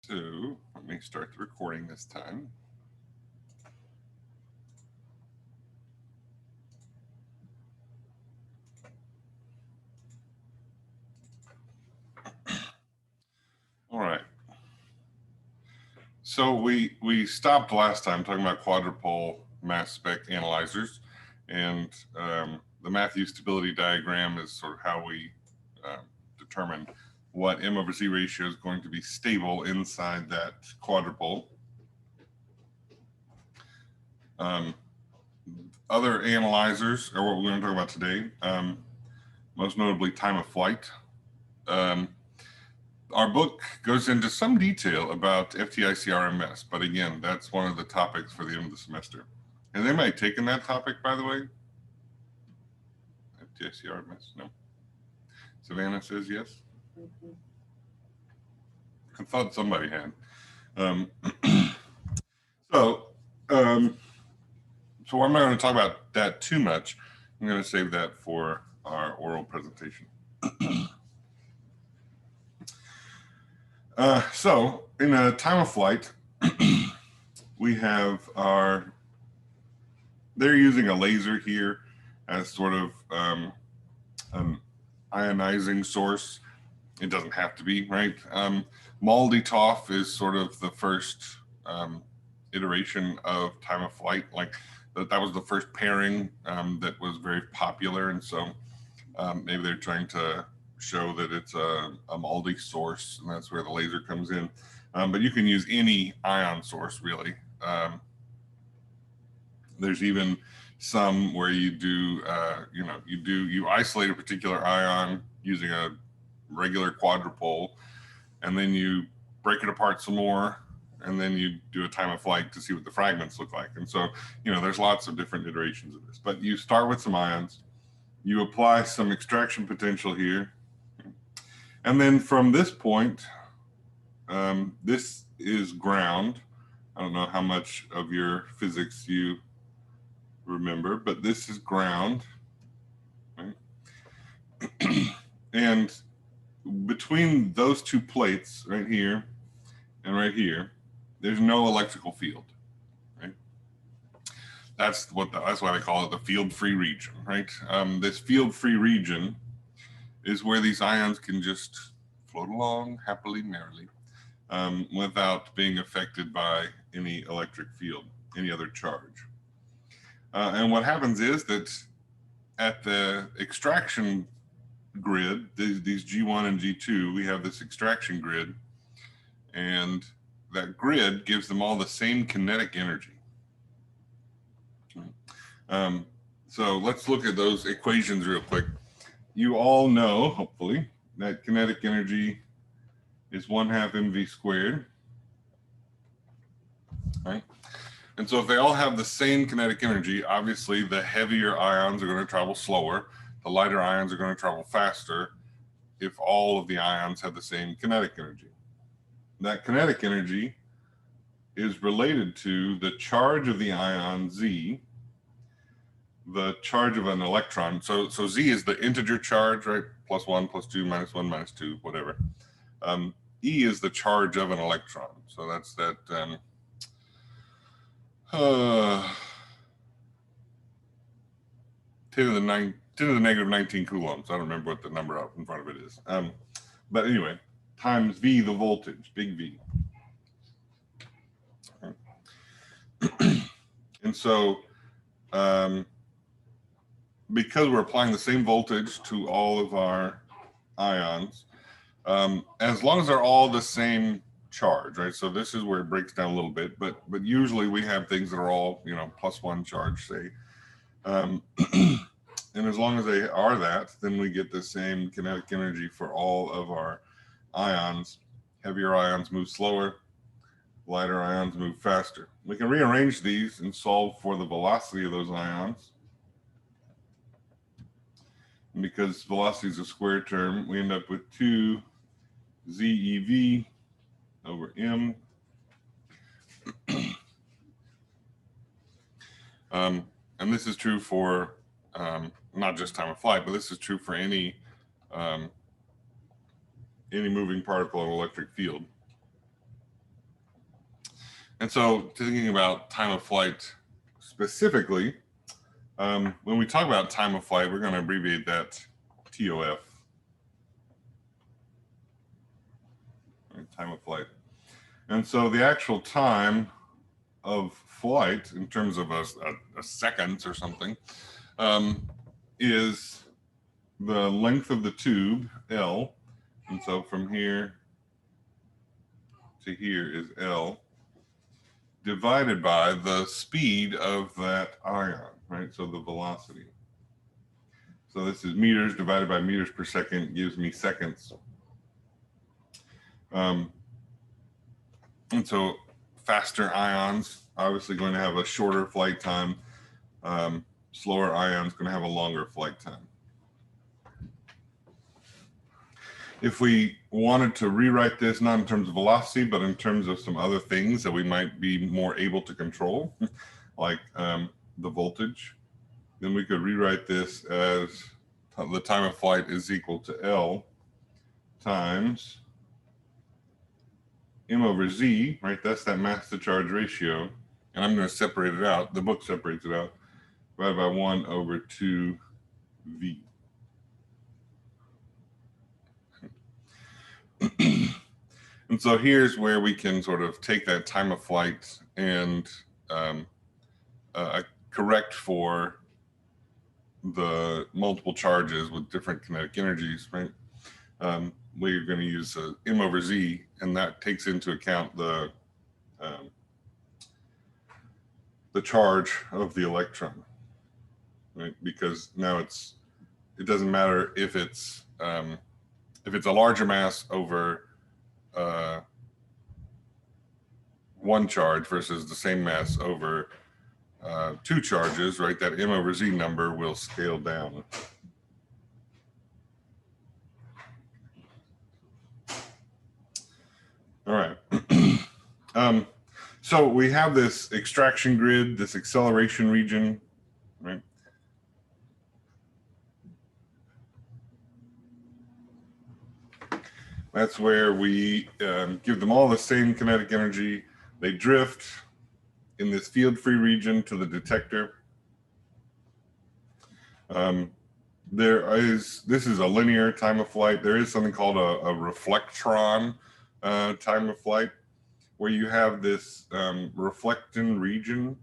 So let me start the recording this time. All right. So we stopped last time talking about quadrupole mass spec analyzers, and the Matthew stability diagram is sort of how we determine what M over Z ratio is going to be stable inside that quadrupole. Other analyzers are what we're going to talk about today, most notably time of flight. Our book goes into some detail about FTIC-RMS, but again, that's one of the topics for the end of the semester. Has anybody taken that topic, by the way? FTIC-RMS? No. Savannah says yes. I thought somebody had. So I'm not going to talk about that too much. I'm going to save that for our oral presentation. So in a time of flight, we have they're using a laser here as sort of an ionizing source. It doesn't have to be, right? MALDI-TOF is sort of the first iteration of time of flight. Like that was the first pairing that was very popular. And so maybe they're trying to show that it's a MALDI source, and that's where the laser comes in. But you can use any ion source, really. There's even some where you do, you isolate a particular ion using a regular quadrupole, and then you break it apart some more, and then you do a time of flight to see what the fragments look like. And so, there's lots of different iterations of this. But you start with some ions, you apply some extraction potential here, and then from this point, this is ground. I don't know how much of your physics you remember, but this is ground, right? And between those two plates right here and right here, there's no electrical field, right? That's why they call it the field-free region, right? This field-free region is where these ions can just float along happily, merrily, without being affected by any electric field, any other charge. And what happens is that at the extraction grid, these G1 and G2, we have this extraction grid, and that grid gives them all the same kinetic energy. So let's look at those equations real quick. You all know, hopefully, that kinetic energy is 1/2 mv squared, right? And so if they all have the same kinetic energy, obviously the heavier ions are going to travel slower, the lighter ions are going to travel faster if all of the ions have the same kinetic energy. That kinetic energy is related to the charge of the ion Z, the charge of an electron. So Z is the integer charge, right? +1, +2, -1, -2, whatever. E is the charge of an electron. So that's that 10 to the negative 19 coulombs. I don't remember what the number out in front of it is. But anyway, times V, the voltage, big V. And so because we're applying the same voltage to all of our ions, as long as they're all the same charge, right? So this is where it breaks down a little bit, but usually we have things that are all, +1 charge, say. And as long as they are that, then we get the same kinetic energy for all of our ions. Heavier ions move slower, lighter ions move faster. We can rearrange these and solve for the velocity of those ions. And because velocity is a square term, we end up with 2 ZeV over m. And this is true for not just time of flight, but this is true for any moving particle in an electric field. And so thinking about time of flight specifically, when we talk about time of flight, we're going to abbreviate that TOF, right? Time of flight. And so the actual time of flight in terms of a seconds or something is the length of the tube, L. And so from here to here is L, divided by the speed of that ion, right? So the velocity. So this is meters divided by meters per second gives me seconds. And so faster ions obviously going to have a shorter flight time. Slower ions going to have a longer flight time. If we wanted to rewrite this, not in terms of velocity, but in terms of some other things that we might be more able to control, like the voltage, then we could rewrite this as the time of flight is equal to L times M over Z, right? That's that mass to charge ratio. And I'm going to separate it out. The book separates it out. Divided by 1 over 2 V. And so here's where we can sort of take that time of flight and correct for the multiple charges with different kinetic energies, right? We're going to use M over Z, and that takes into account the charge of the electron, right? Because now it doesn't matter if it's a larger mass over one charge versus the same mass over two charges, right? That M over Z number will scale down. All right. So we have this extraction grid, this acceleration region, right? That's where we give them all the same kinetic energy. They drift in this field-free region to the detector. This is a linear time of flight. There is something called a reflectron time of flight, where you have this reflecting region.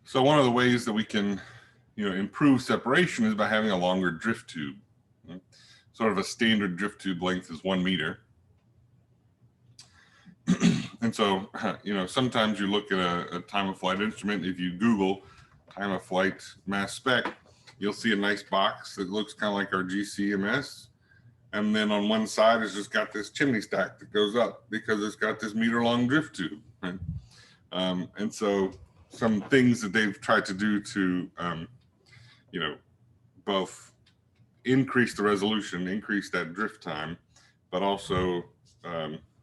So one of the ways that we can, improve separation is by having a longer drift tube. Sort of a standard drift tube length is 1 meter. And so, sometimes you look at a time of flight instrument. If you Google time of flight mass spec, you'll see a nice box that looks kind of like our GCMS. And then on one side, it's just got this chimney stack that goes up because it's got this meter-long drift tube. Right? And so some things that they've tried to do to, both increase the resolution, increase that drift time, but also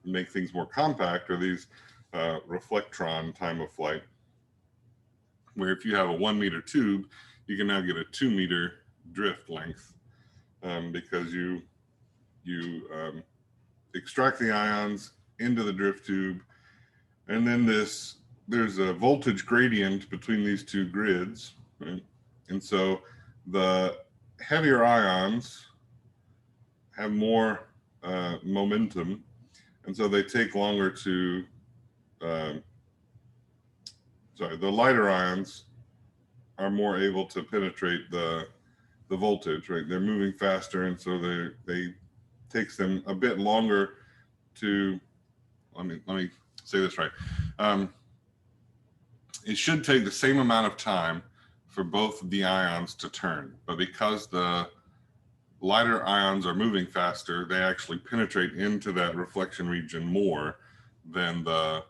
make things more compact are these reflectron time of flight, where if you have a 1 meter tube, you can now get a 2 meter drift length because you extract the ions into the drift tube, and then there's a voltage gradient between these two grids, right? And so the heavier ions have more momentum, and so they take longer to the lighter ions are more able to penetrate the voltage, right? They're moving faster, and so they takes them a bit longer to, let me say this right. It should take the same amount of time for both of the ions to turn, but because the lighter ions are moving faster, they actually penetrate into that reflection region more than the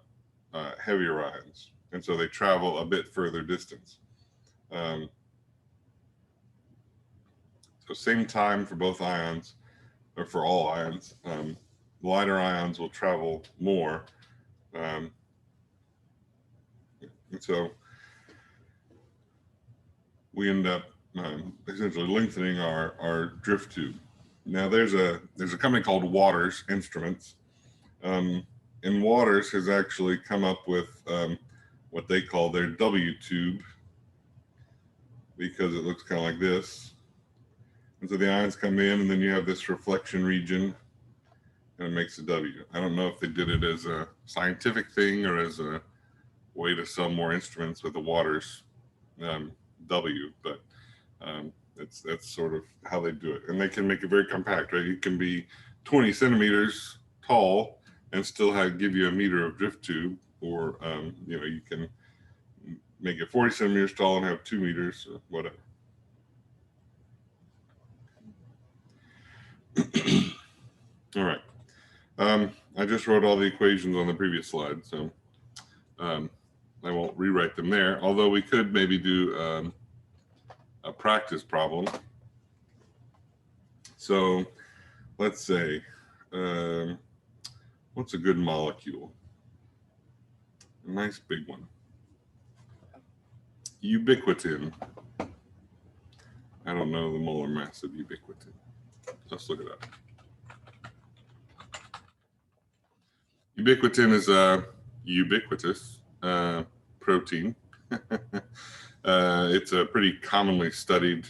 heavier ions. And so they travel a bit further distance. So same time for both ions, or for all ions. Lighter ions will travel more. And so we end up essentially lengthening our drift tube. Now there's a company called Waters Instruments, and Waters has actually come up with what they call their W tube, because it looks kind of like this. And so the ions come in, and then you have this reflection region, and it makes a W. I don't know if they did it as a scientific thing or as a way to sell more instruments with the Waters W, but that's sort of how they do it. And they can make it very compact, right? You can be 20 centimeters tall and still give you a meter of drift tube, or you can make it 40 centimeters tall and have 2 meters, or whatever. All right. I just wrote all the equations on the previous slide, so I won't rewrite them there, although we could maybe do a practice problem. So let's say, what's a good molecule? A nice big one. Ubiquitin. I don't know the molar mass of ubiquitin. Let's look it up. Ubiquitin is a ubiquitous protein. It's a pretty commonly studied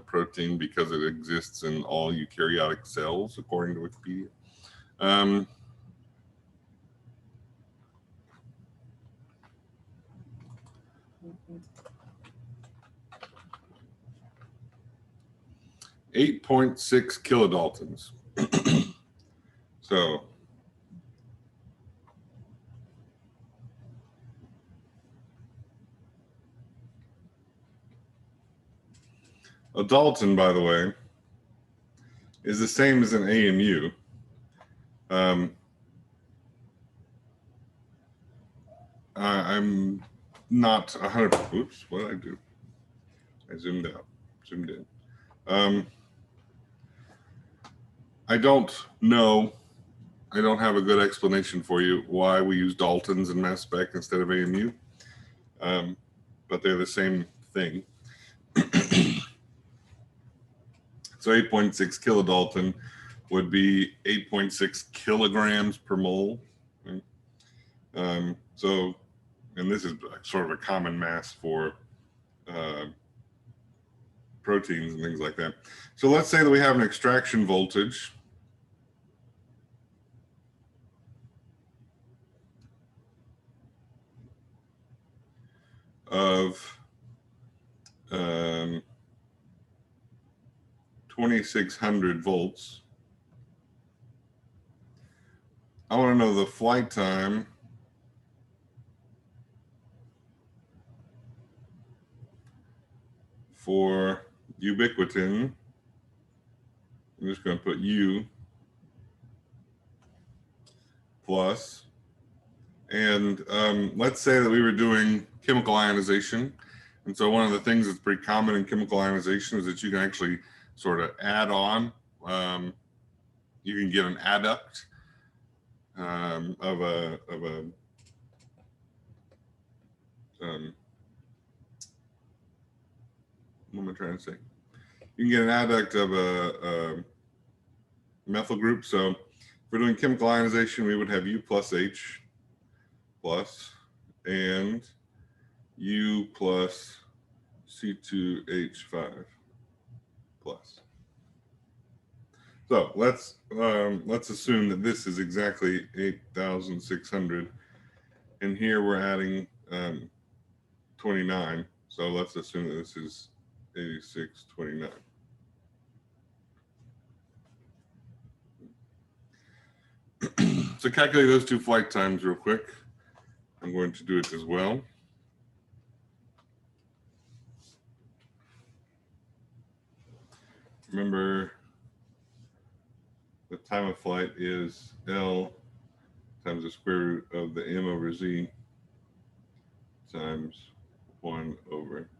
protein because it exists in all eukaryotic cells, according to Wikipedia. 8.6 kilodaltons. So a Dalton, by the way, is the same as an AMU. I'm not 100%. Oops, what did I do? I zoomed out, zoomed in. I don't know. I don't have a good explanation for you why we use Daltons in mass spec instead of AMU, but they're the same thing. So 8.6 kilodalton would be 8.6 kilograms per mole. Right? So, and this is sort of a common mass for proteins and things like that. So let's say that we have an extraction voltage of 2600 volts. I want to know the flight time for ubiquitin. I'm just going to put U plus. And let's say that we were doing chemical ionization. And so one of the things that's pretty common in chemical ionization is that you can actually sort of add on. You can get an adduct of a what am I trying to say? You can get an adduct of a methyl group. So if we're doing chemical ionization, we would have U plus H plus and U plus C2H5 plus. So let's assume that this is exactly 8,600, and here we're adding 29. So let's assume that this is 8629. So calculate those two flight times real quick. I'm going to do it as well. Remember, the time of flight is L times the square root of the M over Z times 1 over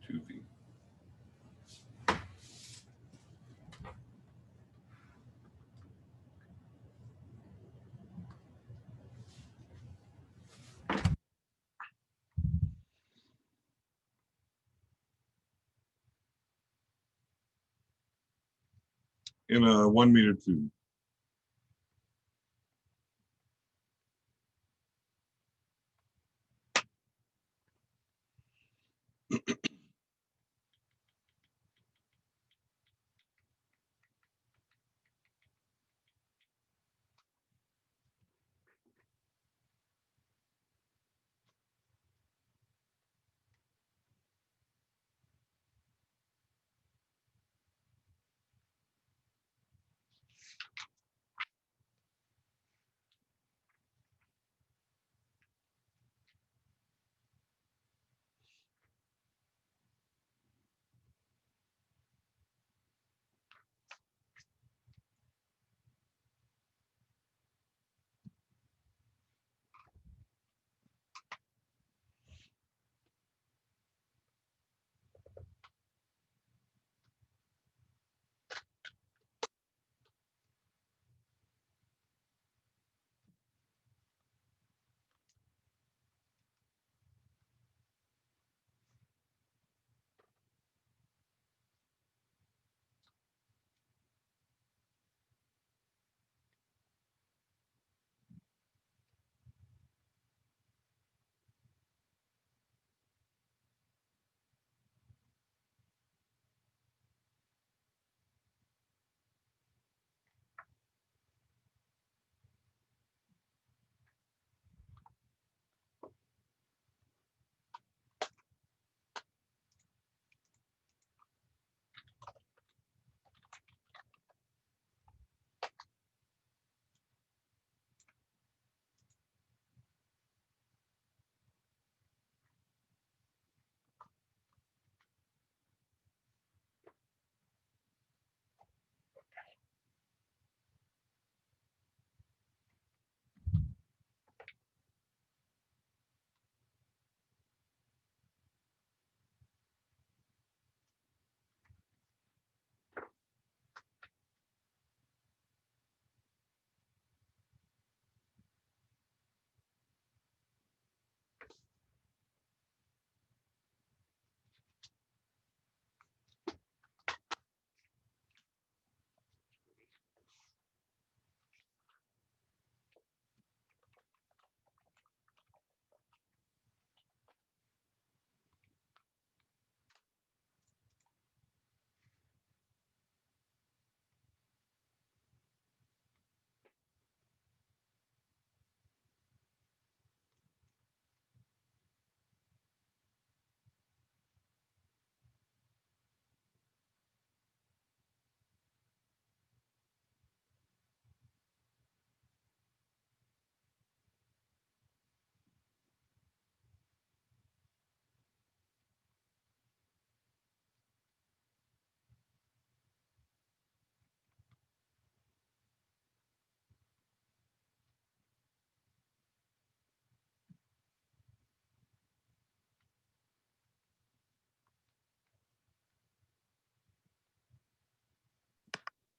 2V. in a 1 meter tube.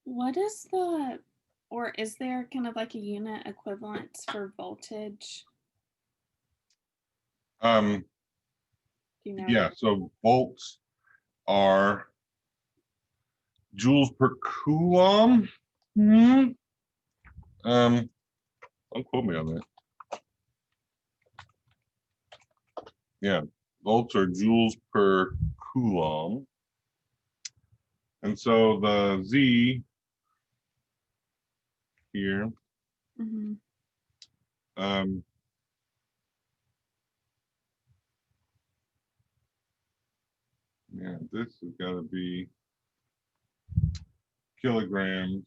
What is the, or is there kind of like a unit equivalence for voltage? Um, Do you know? yeah, so volts are joules per coulomb. Hmm. Don't quote me on that. Yeah, volts are joules per coulomb. And so the Z here, Mm-hmm. um, yeah, this has got to be kilograms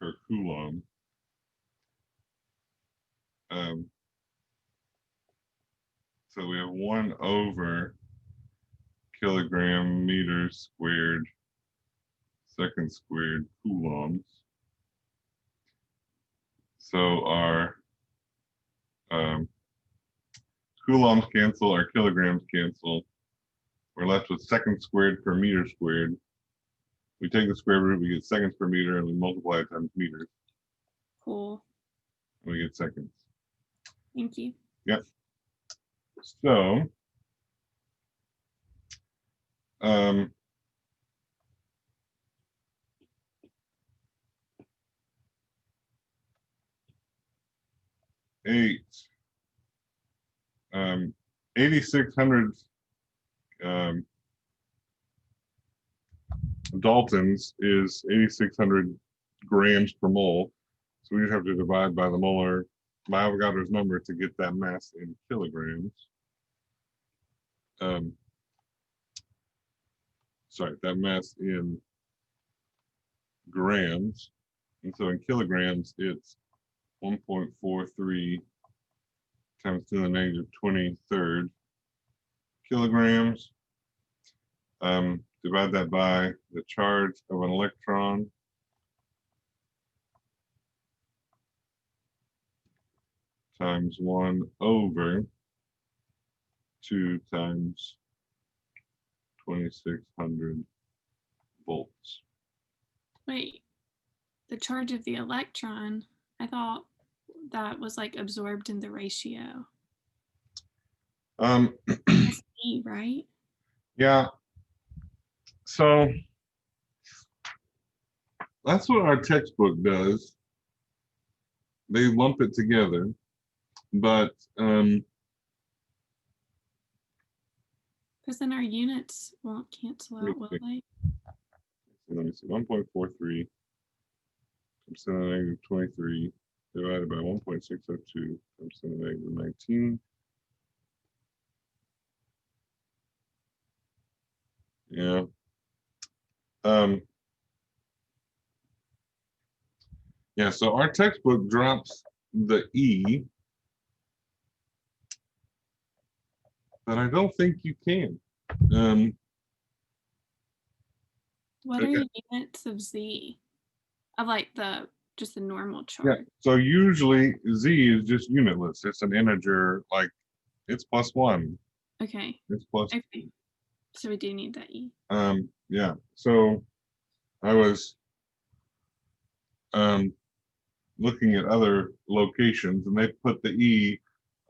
per coulomb. Um, so we have 1 over kilogram meters squared second squared coulombs. So our um, coulombs cancel, our kilograms cancel. We're left with seconds squared per meter squared. We take the square root, we get seconds per meter, and we multiply it times meters, Cool. and we get seconds. Thank you. Yep. So, um, 8 8600 Daltons is 8600 grams per mole. So we just have to divide by the molar, by Avogadro's number to get that mass in kilograms. Sorry, that mass in grams. And so in kilograms, it's 1.43 times 10 to the negative 23rd kilograms. Divide that by the charge of an electron. Times 1 over 2 times 2600 volts. Wait, the charge of the electron, I thought that was like absorbed in the ratio. That's E, right? Yeah. So that's what our textbook does. They lump it together, but Because then our units won't cancel out, will they? let me see, 1.43 times 10 to the negative 23 divided by 1.602 times 10 to the negative 19. Yeah. Yeah, so our textbook drops the E, but I don't think you can. What Okay. are units of Z? Of like just the normal Yeah, charge. so usually Z is just unitless. It's an integer, like it's +1. Okay. It's plus. Okay. So we do need that E. Yeah. So I was looking at other locations, and they put the E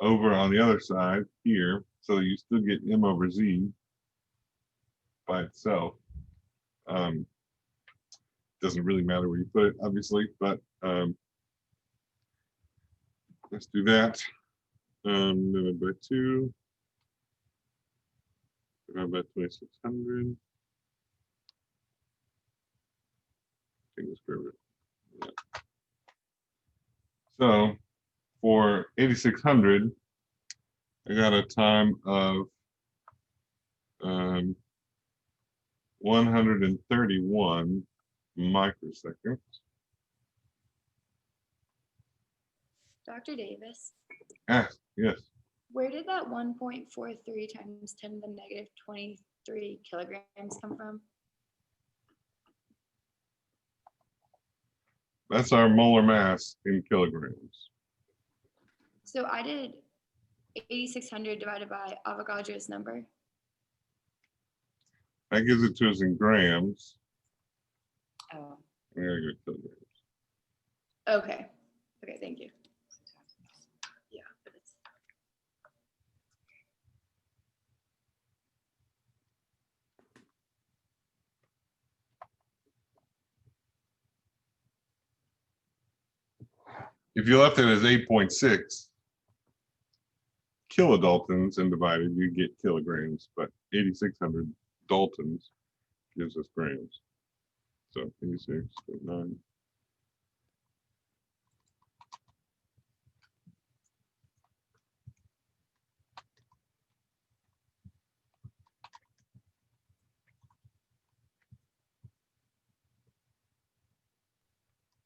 over on the other side here, so you still get M over Z by itself. Doesn't really matter where you put it, obviously, but let's do that. Divided by 2, divided by 2600. Take this for yeah. So for 8600, I got a time of 131 microseconds. Dr. Davis, Yes. where did that 1.43 times 10 to the negative 23 kilograms come from? That's our molar mass in kilograms. So I did 8,600 divided by Avogadro's number. That gives it to us in grams. Oh. We gotta go kilograms. Okay. Okay, thank you. Yeah, but it's If you left it as 8.6 kilodaltons and divided, you get kilograms, but 8,600 daltons gives us grams. So 86.9.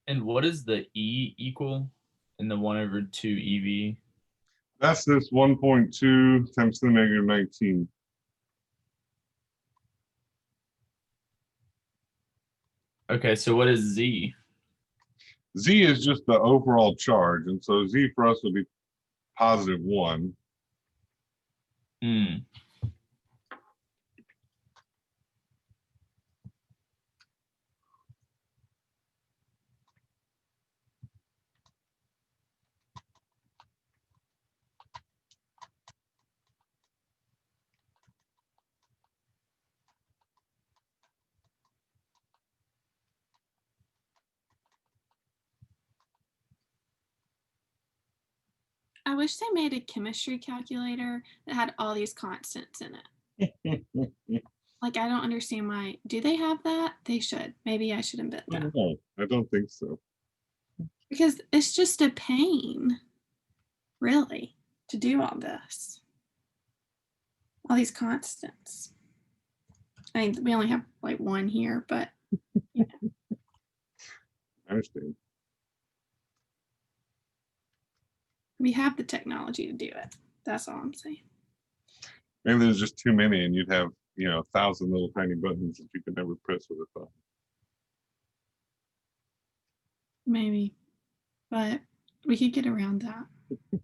And what is the E equal in the 1/2 EV? That's this 1.2 times 10 to the negative 19. Okay, so what is Z? Z is just the overall charge, and so Z for us would be +1. Hmm. I wish they made a chemistry calculator that had all these constants in it. Like, I don't understand why. Do they have that? They should. Maybe I should invent that. No, I don't think so. Because it's just a pain, really, to do all this. All these constants. I mean, we only have like one here, but I understand. we have the technology to do it. That's all I'm saying. Maybe there's just too many, and you'd have 1,000 little tiny buttons that you could never press with a thumb. Maybe. But we could get around that.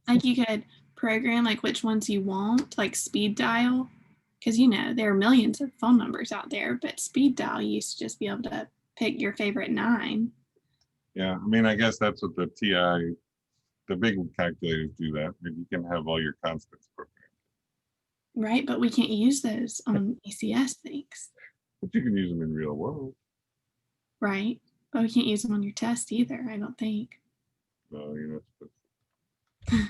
Like you could program like which ones you want, like speed dial. Because there are millions of phone numbers out there, but speed dial you used to just be able to pick your favorite 9. Yeah, I mean, I guess that's what the TI, the big calculators do that. Maybe you can have all your constants programmed. Right, but we can't use those on ECS things. But you can use them in real world. Right, but we can't use them on your test either, I don't think. No, you're not supposed to.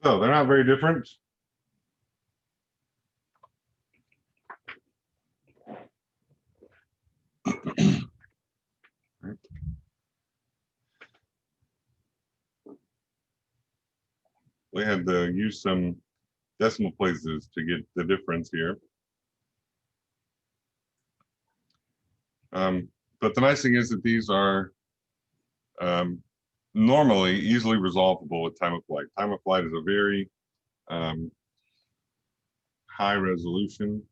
So they're not very different. We had to use some decimal places to get the difference here. But the nice thing is that these are normally easily resolvable with time of flight. Time of flight is a very high resolution.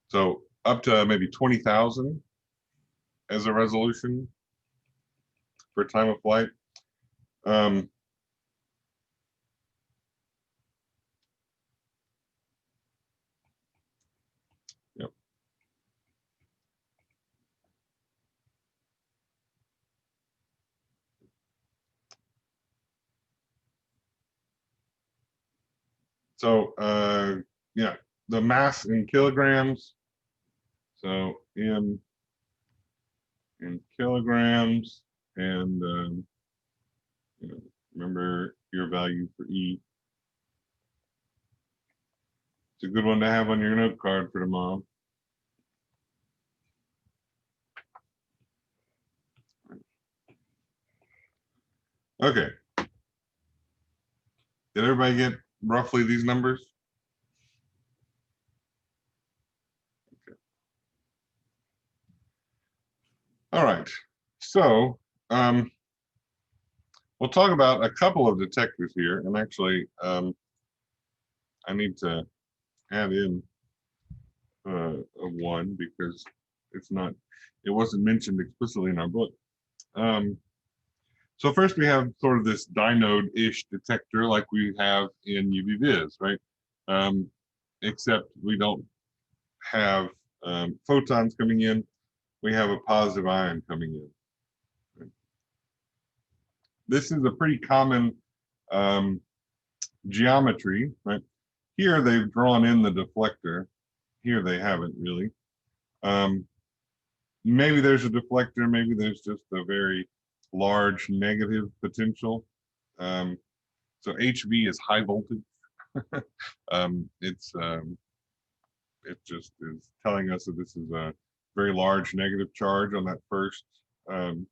So up to maybe 20,000 as a resolution for time of flight. Yep. So yeah, the mass in kilograms. So in kilograms, and remember your value for E. It's a good one to have on your note card for tomorrow. Okay. Did everybody get roughly these numbers? Okay. All right. So we'll talk about a couple of detectors here, and actually I need to add in a one because it wasn't mentioned explicitly in our book. So first we have sort of this dynode-ish detector like we have in UV-Vis, right? Except we don't have photons coming in, we have a positive ion coming in. Right? This is a pretty common geometry, right? Here they've drawn in the deflector. Here they haven't really. Maybe there's a deflector, maybe there's just a very large negative potential. So HV is high voltage. It just is telling us that this is a very large negative charge on that first dynode.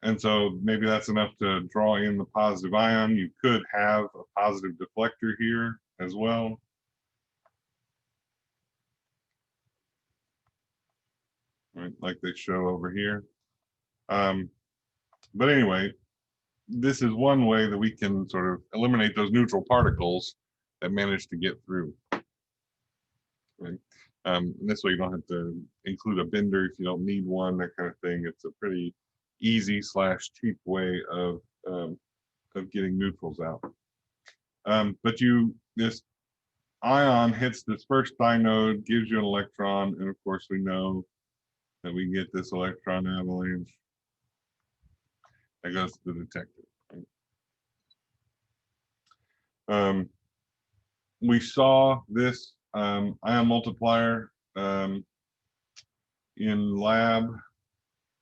And so maybe that's enough to draw in the positive ion. You could have a positive deflector here as well. Right, like they show over here. But anyway, this is one way that we can sort of eliminate those neutral particles that manage to get through. Right? This way you don't have to include a bender if you don't need one, that kind of thing. It's a pretty easy / cheap way of getting neutrals out. But ion hits this first dinode, gives you an electron, and of course we know that we get this electron avalanche that goes to the detector. We saw this ion multiplier in lab,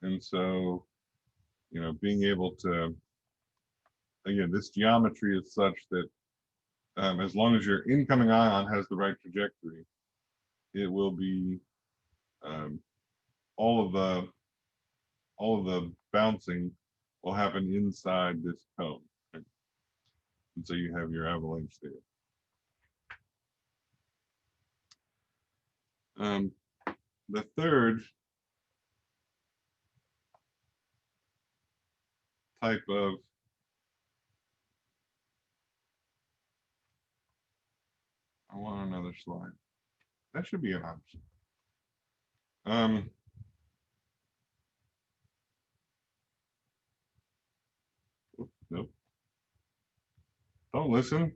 and so being able to, again, this geometry is such that as long as your incoming ion has the right trajectory, it will be all of the bouncing will happen inside this cone, right? And so you have your avalanche there. The third type of I want another slide. That should be an option. Nope. Don't listen.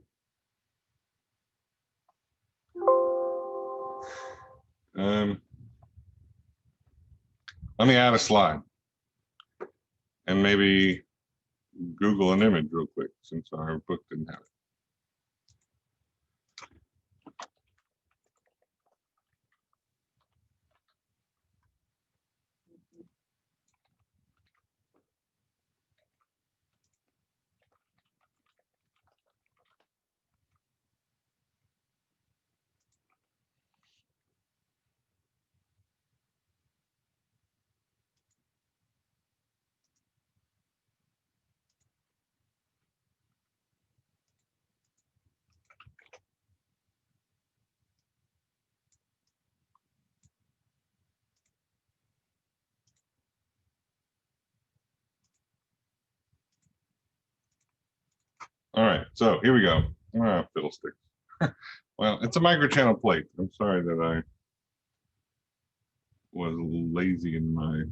Let me add a slide and maybe Google an image real quick since our book didn't have it. All right, so here we go. Fiddlesticks. Well, it's a microchannel plate. I'm sorry that I was a little lazy in my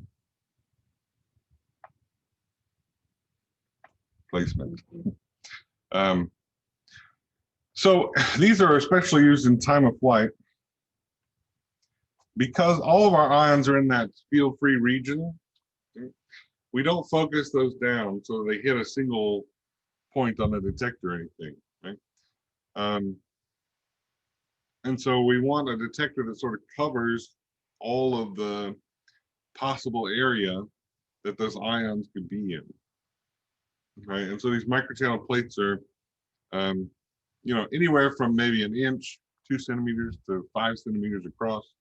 placement. So these are especially used in time of flight because all of our ions are in that field-free region. We don't focus those down so they hit a single point on the detector or anything, right? And so we want a detector that sort of covers all of the possible area that those ions could be in, right? And so these microchannel plates are, anywhere from maybe an inch, 2 centimeters to 5 centimeters across.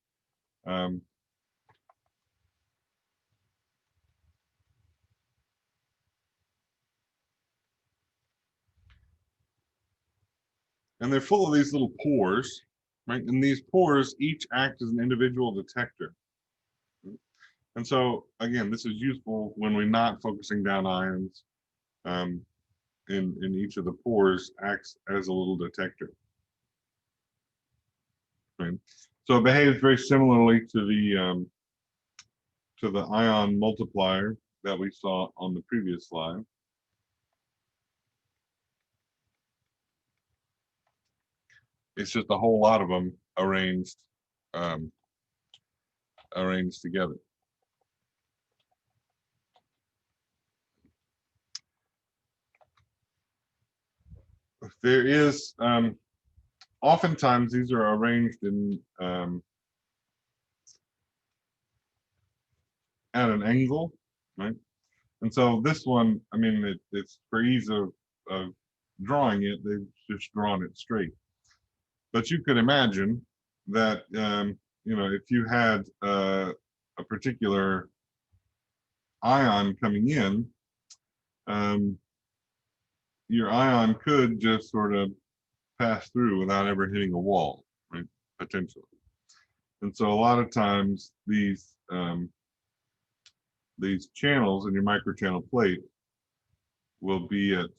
And they're full of these little pores, right? And these pores each act as an individual detector. And so, again, this is useful when we're not focusing down ions. In each of the pores acts as a little detector. Right? So it behaves very similarly to the ion multiplier that we saw on the previous slide. It's just a whole lot of them arranged together. There is oftentimes these are arranged in at an angle, right? And so this one, I mean, it's for ease of drawing it, they've just drawn it straight. But you could imagine that if you had a particular ion coming in, your ion could just sort of pass through without ever hitting a wall, right? Potentially. And so a lot of times these channels in your microchannel plate will be at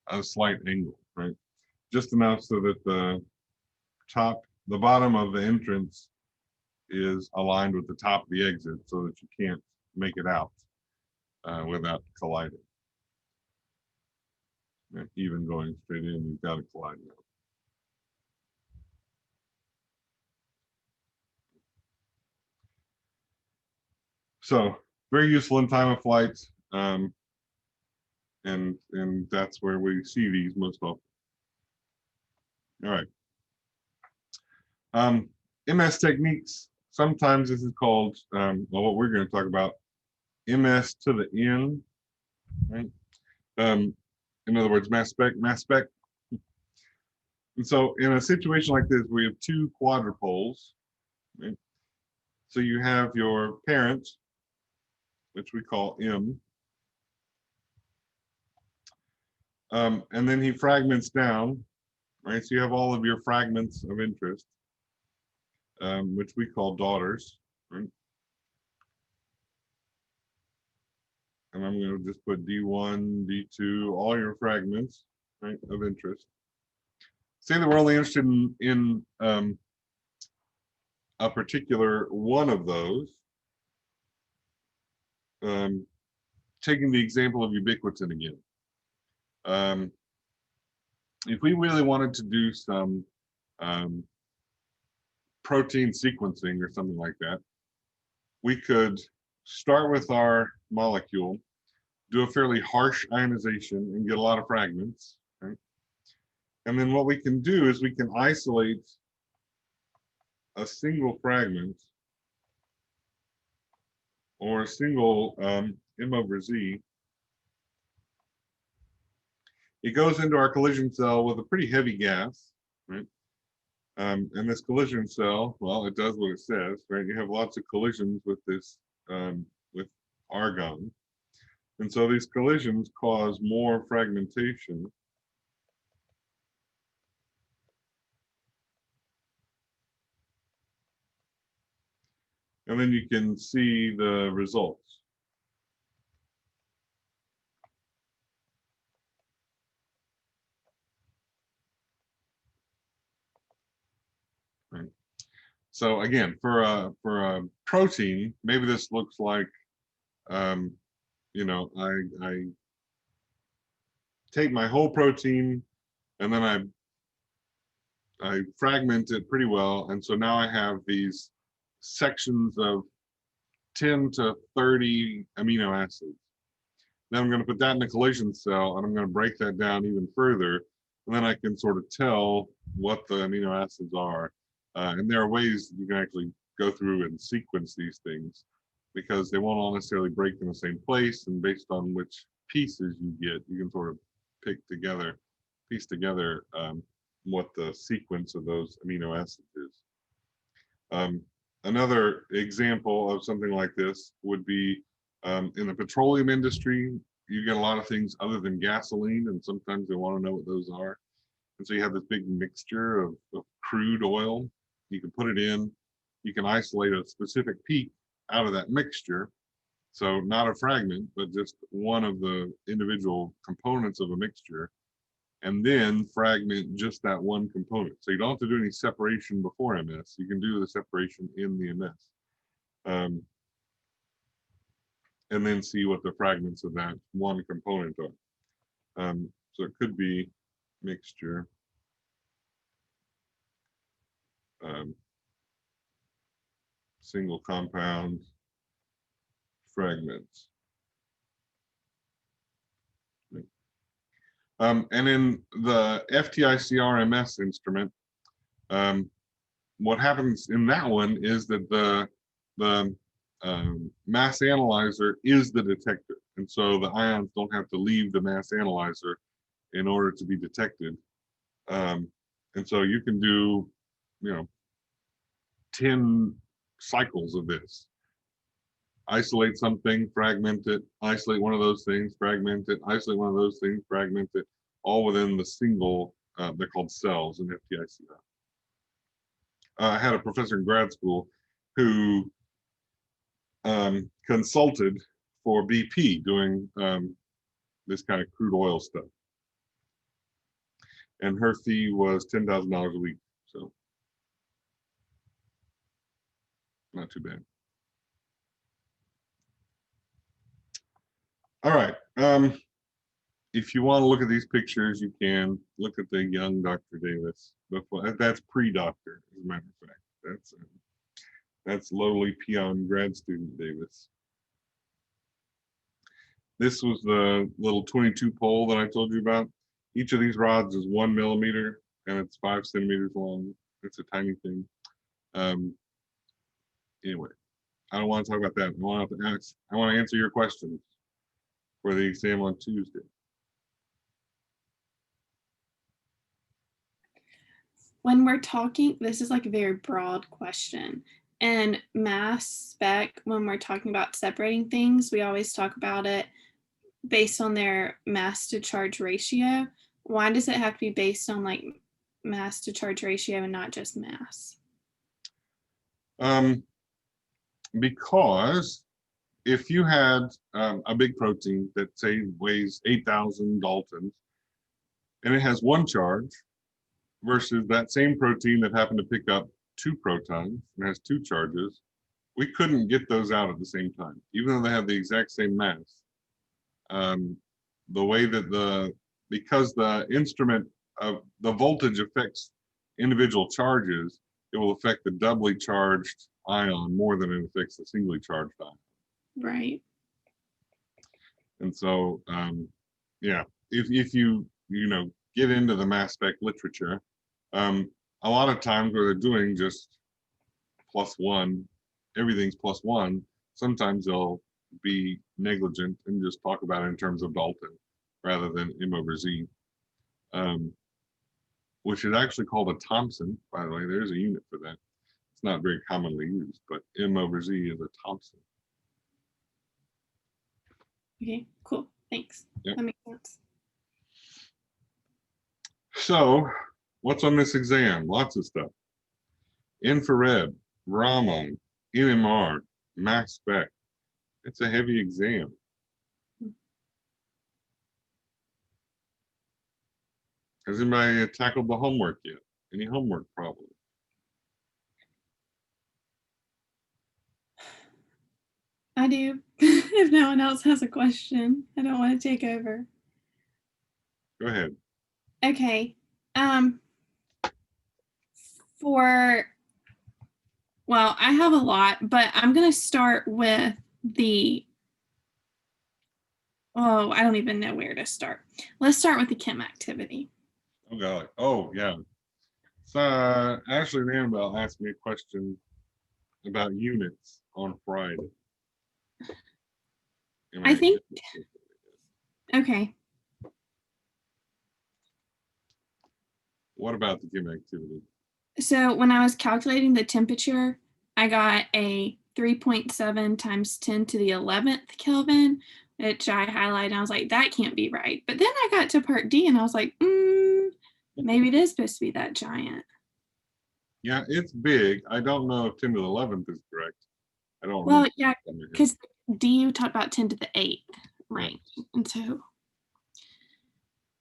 a slight angle, right? Just enough so that the bottom of the entrance is aligned with the top of the exit so that you can't make it out without colliding. Even going straight in, you've got to collide now. So very useful in time of flight. And that's where we see these most often. All right. MS techniques. Sometimes this is called, well, what we're going to talk about, MS to the N, right? In other words, mass spec. And so in a situation like this, we have two quadrupoles, right? So you have your parent, which we call M, and then he fragments down, right? So you have all of your fragments of interest, which we call daughters, right? And I'm going to just put D1, D2, all your fragments, right, of interest. Say that we're only interested in a particular one of those. Taking the example of ubiquitin again. If we really wanted to do some protein sequencing or something like that, we could start with our molecule, do a fairly harsh ionization and get a lot of fragments, right? And then what we can do is we can isolate a single fragment or a single M over Z. It goes into our collision cell with a pretty heavy gas, right? And this collision cell, well, it does what it says, right? You have lots of collisions with this, with argon. And so these collisions cause more fragmentation. And then you can see the results. Right. So again, for a protein, maybe this looks like, you know, I take my whole protein and then I fragment it pretty well, and so now I have these sections of 10 to 30 amino acids. Then I'm going to put that in a collision cell, and I'm going to break that down even further, and then I can sort of tell what the amino acids are. And there are ways you can actually go through and sequence these things, because they won't all necessarily break in the same place, and based on which pieces you get, you can sort of piece together what the sequence of those amino acids is. Another example of something like this would be in the petroleum industry. You get a lot of things other than gasoline, and sometimes they want to know what those are. And so you have this big mixture of crude oil. You can put it in, you can isolate a specific peak out of that mixture. So not a fragment, but just one of the individual components of a mixture, and then fragment just that one component. So you don't have to do any separation before MS. You can do the separation in the MS. And then see what the fragments of that one component are. So it could be mixture, single compound, fragments. And in the FTIC-RMS instrument, what happens in that one is that the mass analyzer is the detector. And so the ions don't have to leave the mass analyzer in order to be detected. And so you can do, 10 cycles of this. Isolate something, fragment it, isolate one of those things, fragment it, isolate one of those things, fragment it, all within the single, they're called cells in FTIC. I had a professor in grad school who consulted for BP doing this kind of crude oil stuff. And her fee was $10,000 a week, so not too bad. All right. If you want to look at these pictures, you can look at the young Dr. Davis. That's pre-doctor, as a matter of fact. That's lowly peon grad student Davis. This was the little 22 pole that I told you about. Each of these rods is 1 millimeter and it's 5 centimeters long. It's a tiny thing. Anyway, I don't want to talk about that. I want to answer your questions for the exam on Tuesday. When we're talking, this is like a very broad question. And mass spec, when we're talking about separating things, we always talk about it based on their mass to charge ratio. Why does it have to be based on like mass to charge ratio and not just mass? Because if you had a big protein that say weighs 8,000 Daltons and it has 1 charge versus that same protein that happened to pick up 2 protons and has 2 charges, we couldn't get those out at the same time, even though they have the exact same mass. The way that because the instrument of the voltage affects individual charges, it will affect the doubly charged ion more than it affects the singly charged ion. Right. And so, yeah, if you get into the mass spec literature, a lot of times where they're doing just +1, everything's +1. Sometimes they'll be negligent and just talk about it in terms of Dalton rather than M/Z, which is actually called a Thomson, by the way. There's a unit for that. It's not very commonly used, but M/Z is a Thomson. Okay, cool. Thanks. Yep. That makes sense. So, what's on this exam? Lots of stuff. Infrared, Raman, NMR, mass spec. It's a heavy exam. Has anybody tackled the homework yet? Any homework problems? I do. If no one else has a question, I don't want to take over. Go ahead. Okay. Well, I have a lot, but I'm going to start with I don't even know where to start. Let's start with the chem activity. Oh, God. Oh, yeah. So, Ashley and Annabelle asked me a question about units on Friday. I think, okay. What about the chem activity? So when I was calculating the temperature, I got a 3.7 times 10 to the 11th Kelvin, which I highlighted and I was like, that can't be right. But then I got to part D and I was like, maybe it is supposed to be that giant. Yeah, it's big. I don't know if 10 to the 11th is correct. I don't Well, remember. yeah, because D you talked about 10 to the 8th, right? And so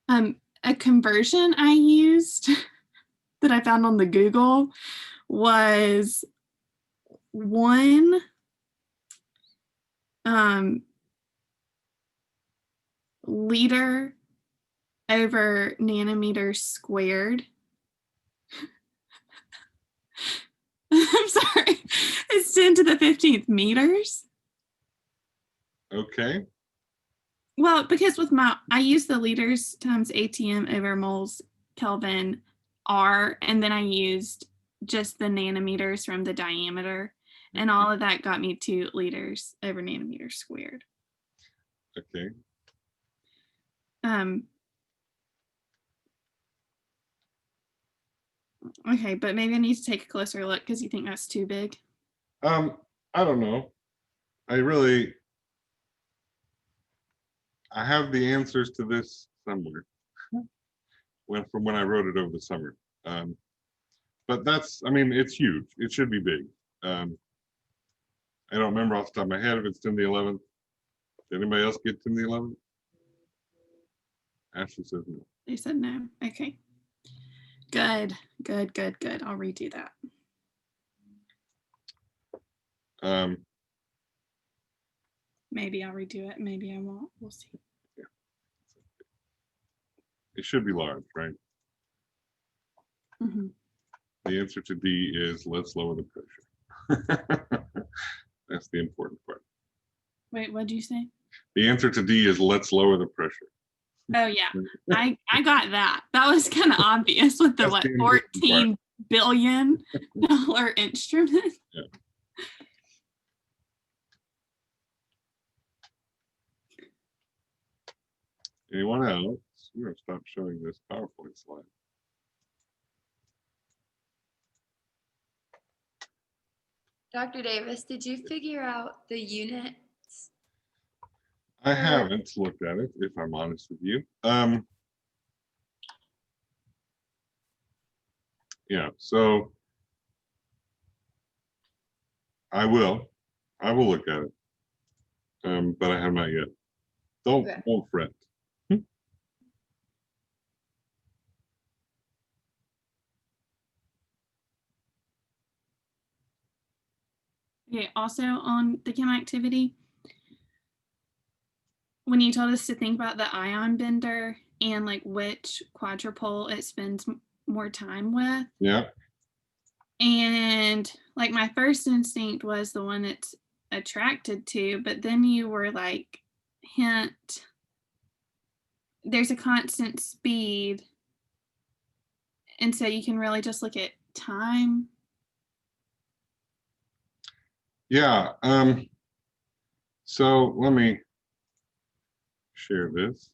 a conversion I used that I found on the Google was 1 liter over nanometers squared. I'm sorry, it's 10 to the 15th meters. Okay. Well, because I use the liters times ATM over moles Kelvin R, and then I used just the nanometers from the diameter, and all of that got me 2 liters over nanometers squared. Okay. Okay, but maybe I need to take a closer look because you think that's too big. I don't know. I have the answers to this somewhere from when I wrote it over the summer. But it's huge. It should be big. I don't remember off the top of my head if it's 10 to the 11th. Did anybody else get 10 to the 11th? Ashley says no. They said no. Okay. Good. I'll redo that. Maybe I'll redo it. Maybe I won't. We'll see. Yeah. It should be large, right? Mm-hmm. The answer to D is let's lower the pressure. That's the important part. Wait, what'd you say? The answer to D is let's lower the pressure. Oh yeah, I got that. That was kind of obvious with the That's what the interesting $14 billion instrument. Yeah. Anyone else? I'm going to stop showing this PowerPoint slide. Dr. Davis, did you figure out the units? I haven't looked at it, if I'm honest with you. Yeah, so I will look at it. But I have not yet. Don't fret. Okay, also on the chem activity, when you told us to think about the ion bender and like which quadrupole it spends more time with, Yeah. and like my first instinct was the one it's attracted to, but then you were like, hint, there's a constant speed, and so you can really just look at time. Yeah. So let me share this.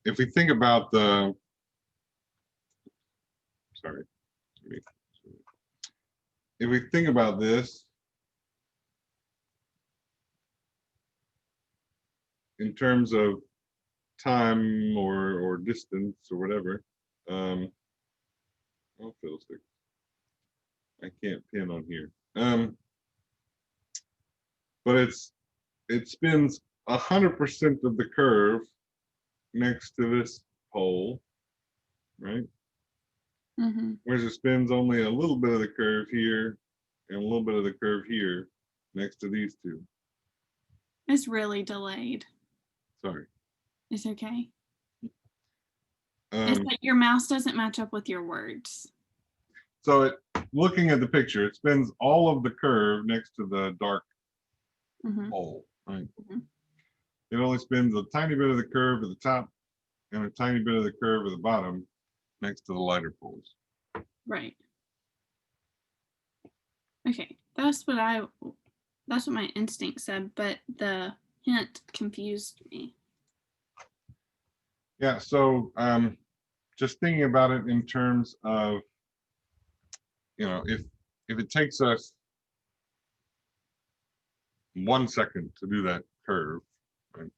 If we think about the, sorry, if we think about this in terms of time or distance or whatever, oh, fiddlesticks. I can't pin on here. But it spins 100% of the curve next to this pole, right? Mm-hmm. Whereas it spins only a little bit of the curve here and a little bit of the curve here next to these two. It's really delayed. Sorry. It's okay. It's like your mouse doesn't match up with your words. So looking at the picture, it spins all of the curve next to the dark pole, right? It only spins a tiny bit of the curve at the top and a tiny bit of the curve at the bottom next to the lighter poles. Right. Okay, that's what my instinct said, but the hint confused me. Yeah, so just thinking about it in terms of, if it takes us 1 second to do that curve, right?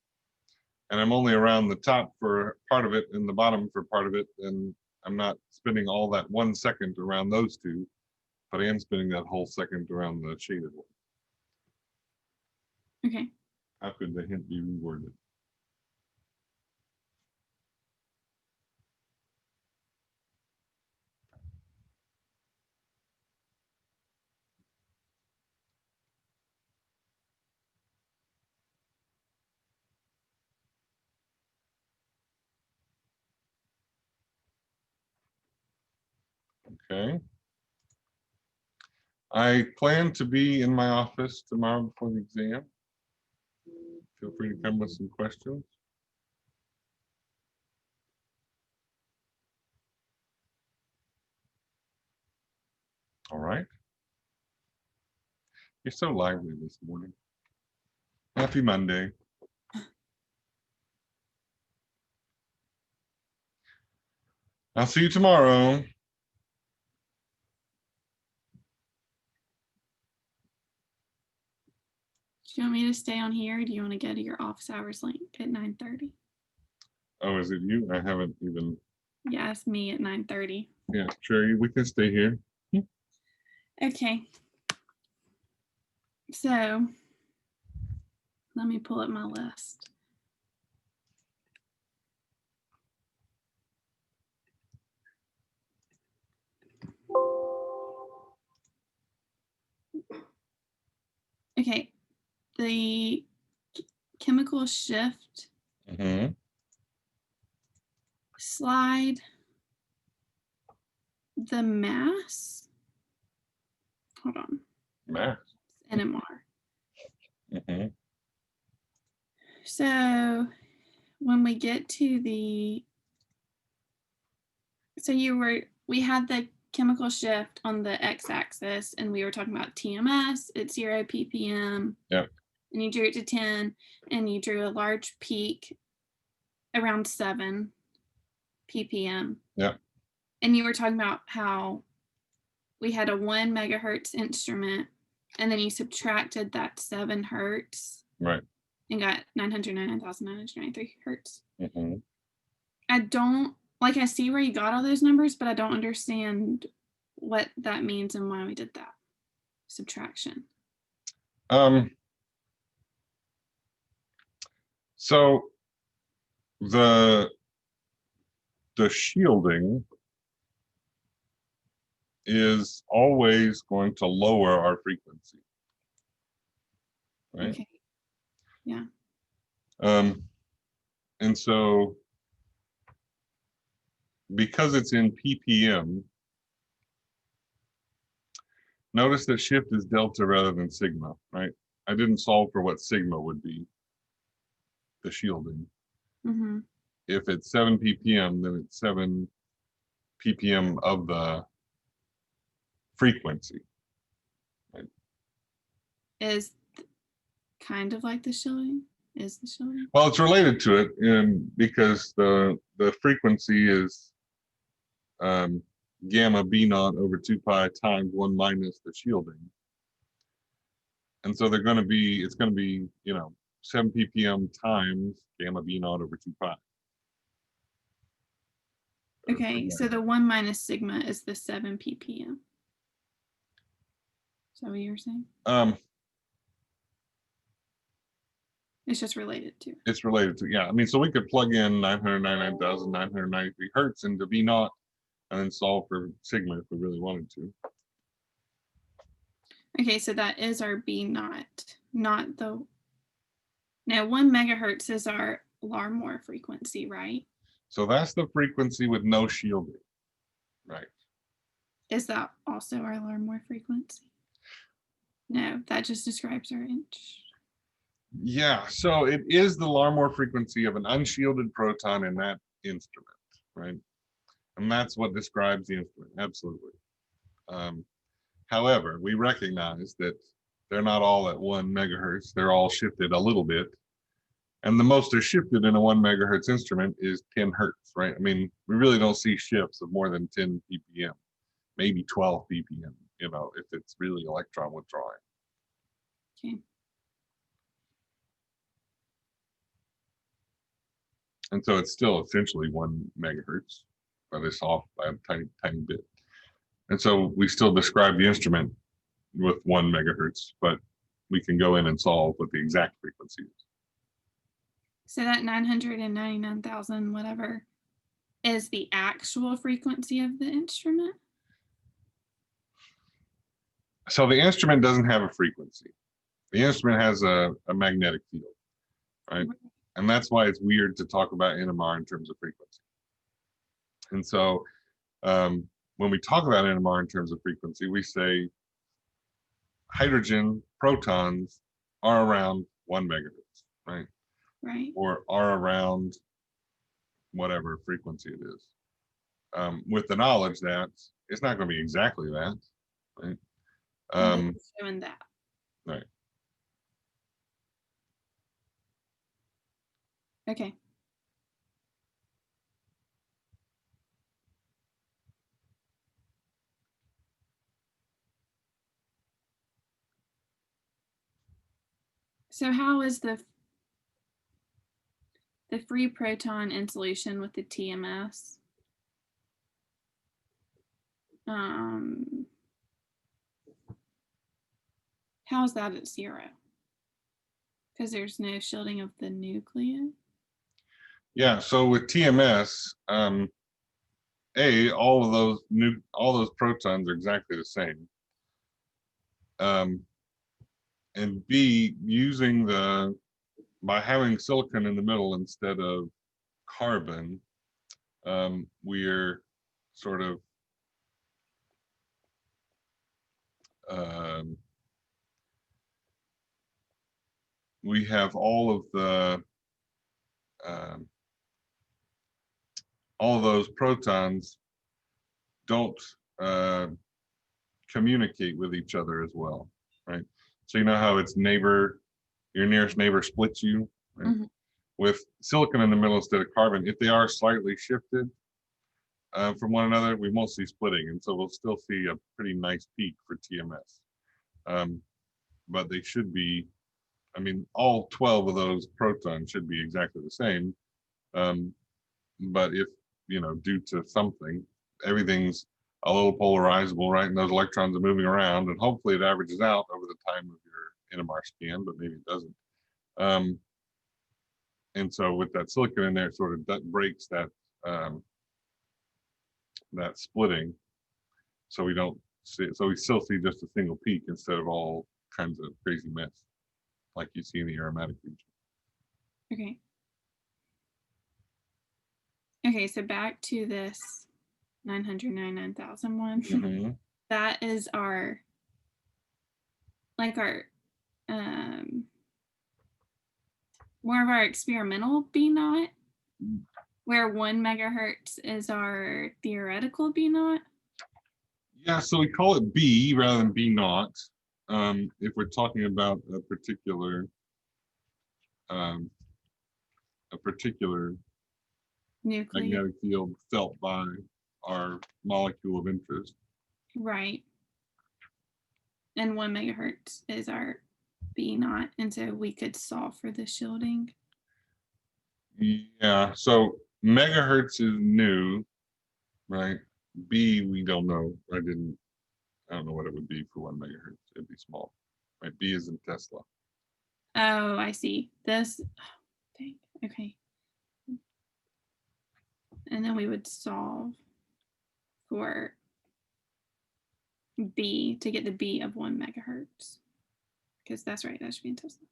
And I'm only around the top for part of it and the bottom for part of it, and I'm not spinning all that 1 second around those two, but I am spinning that whole second around the shaded one. Okay. How could the hint be reworded? Okay. I plan to be in my office tomorrow before the exam. Feel free to come with some questions. All right. You're so lively this morning. Happy Monday. I'll see you tomorrow. Do you want me to stay on here, or do you want to go to your office hours link at 9:30? Oh, is it you? I haven't even. Yeah, it's me at 9:30. Yeah, sure. We can stay here. Okay. So let me pull up my list. Okay, the chemical shift slide, the mass. Hold on. Mass. NMR. Mhm. So when we get to we had the chemical shift on the x-axis, and we were talking about TMS at 0 ppm. Yep. And you drew it to 10, and you drew a large peak around 7 ppm. Yep. And you were talking about how we had a 1 megahertz instrument, and then you subtracted that 7 hertz Right. and got 999,993 hertz. Mhm. I don't, like, I see where you got all those numbers, but I don't understand what that means and why we did that subtraction. So the shielding is always going to lower our frequency, right? Okay. Yeah. And so because it's in ppm, notice that shift is delta rather than sigma, right? I didn't solve for what sigma would be, the shielding. Mm-hmm. If it's 7 ppm, then it's 7 ppm of the frequency. Is kind of like the shielding. Is the shielding? Well, it's related to it, because the frequency is gamma b naught over 2 pi times 1 minus the shielding. And so it's going to be, 7 ppm times gamma b naught over 2 pi. Okay, so the 1 minus sigma is the 7 ppm. Is that what you were saying? It's just related to. It's related to, yeah. I mean, so we could plug in 999,993 hertz into V naught and then solve for sigma if we really wanted to. Okay, so that is our B naught, not the. Now 1 megahertz is our Larmor frequency, right? So that's the frequency with no shielding, right? Is that also our Larmor frequency? No, that just describes our inch. Yeah, so it is the Larmor frequency of an unshielded proton in that instrument, right? And that's what describes the instrument, absolutely. However, we recognize that they're not all at 1 megahertz. They're all shifted a little bit. And the most they're shifted in a 1 megahertz instrument is 10 hertz, right? I mean, we really don't see shifts of more than 10 ppm, maybe 12 ppm, if it's really electron withdrawing. Okay. And so it's still essentially 1 megahertz, but it's off by a tiny, tiny bit. And so we still describe the instrument with 1 megahertz, but we can go in and solve what the exact frequency is. So that 999,000 whatever is the actual frequency of the instrument? So the instrument doesn't have a frequency. The instrument has a magnetic field, right? And that's why it's weird to talk about NMR in terms of frequency. And so when we talk about NMR in terms of frequency, we say hydrogen protons are around 1 megahertz, right? Right. Or are around whatever frequency it is. With the knowledge that it's not going to be exactly that, right? Showing that. Right. Okay. So how is the free proton in solution with the TMS? How is that at 0? Because there's no shielding of the nucleus. Yeah. So with TMS, all those protons are exactly the same. And B, by having silicon in the middle instead of carbon, we're sort of we have all of those protons don't communicate with each other as well, right? So you know how it's neighbor, your nearest neighbor splits you, right? Mhm. With silicon in the middle instead of carbon, if they are slightly shifted from one another, we won't see splitting, and so we'll still see a pretty nice peak for TMS. But they should be, I mean, all 12 of those protons should be exactly the same. But if, you know, due to something, everything's a little polarizable, right? And those electrons are moving around, and hopefully it averages out over the time of your NMR scan, but maybe it doesn't. And so with that silicon in there, it sort of that breaks that that splitting, so we don't see, so we still see just a single peak instead of all kinds of crazy mess like you see in the aromatic region. Okay. Okay, so back to this 999,000 one. Mhm. That is our, like our, more of our experimental B naught, where 1 megahertz is our theoretical B naught. Yeah, so we call it B rather than B naught. If we're talking about a particular Nucleus. magnetic field felt by our molecule of interest. Right. And 1 megahertz is our B naught. And so we could solve for the shielding. Yeah, so megahertz is new, right? B, we don't know. I don't know what it would be for 1 megahertz. It'd be small, right? B is in Tesla. Oh, I see. This, oh, dang, okay. And then we would solve for B to get the B of 1 megahertz. Because that's right, that should be in Tesla.